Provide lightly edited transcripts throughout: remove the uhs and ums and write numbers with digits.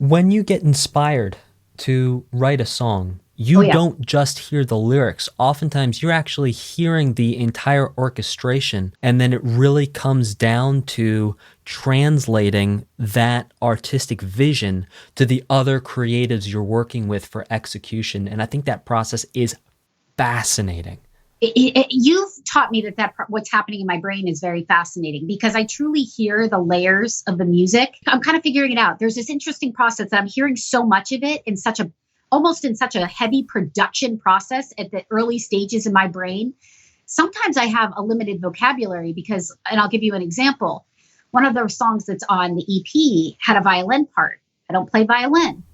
When you get inspired to write a song, Oh you yeah. don't just hear the lyrics. Oftentimes, you're actually hearing the entire orchestration, and then it really comes down to translating that artistic vision to the other creatives you're working with for execution. And I think that process is fascinating. You've taught me that what's happening in my brain is very fascinating because I truly hear the layers of the music. I'm kind of figuring it out. There's this interesting process that I'm hearing so much of it in such a almost in such a heavy production process at the early stages in my brain. Sometimes I have a limited vocabulary because, and I'll give you an example. One of those songs that's on the EP had a violin part. I don't play violin.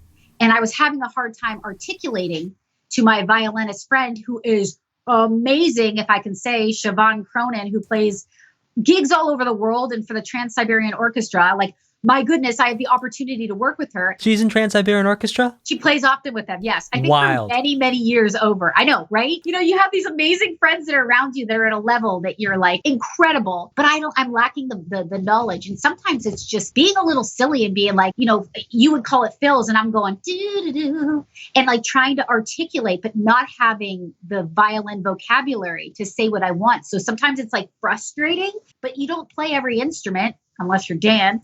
And I was having a hard time articulating to my violinist friend who is amazing, if I can say, Siobhan Cronin, who plays gigs all over the world and for the Trans-Siberian Orchestra. Like, my goodness, I have the opportunity to work with her. She's in Trans-Siberian Orchestra? She plays often with them. Yes. I think for Wild. many, many years over. I know, right? You know, you have these amazing friends that are around you that are at a level that you're like incredible, but I'm lacking the knowledge. And sometimes it's just being a little silly and being like, you know, you would call it fills and I'm going do do do and like trying to articulate, but not having the violin vocabulary to say what I want. So sometimes it's like frustrating, but you don't play every instrument unless you're Dan.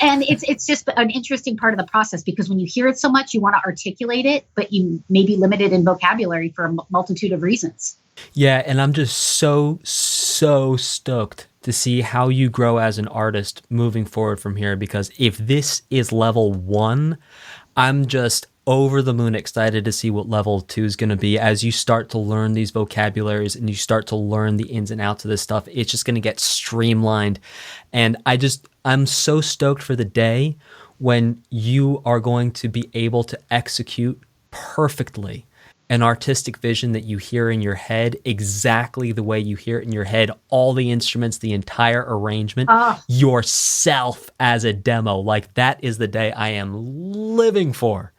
And it's just an interesting part of the process because when you hear it so much, you want to articulate it, but you may be limited in vocabulary for a multitude of reasons. Yeah, and I'm just so stoked to see how you grow as an artist moving forward from here because if this is level 1, I'm just over the moon excited to see what level 2 is going to be as you start to learn these vocabularies and you start to learn the ins and outs of this stuff. It's just going to get streamlined. And I'm so stoked for the day when you are going to be able to execute perfectly an artistic vision that you hear in your head exactly the way you hear it in your head, all the instruments, the entire arrangement, Oh, yourself as a demo. Like that is the day I am living for.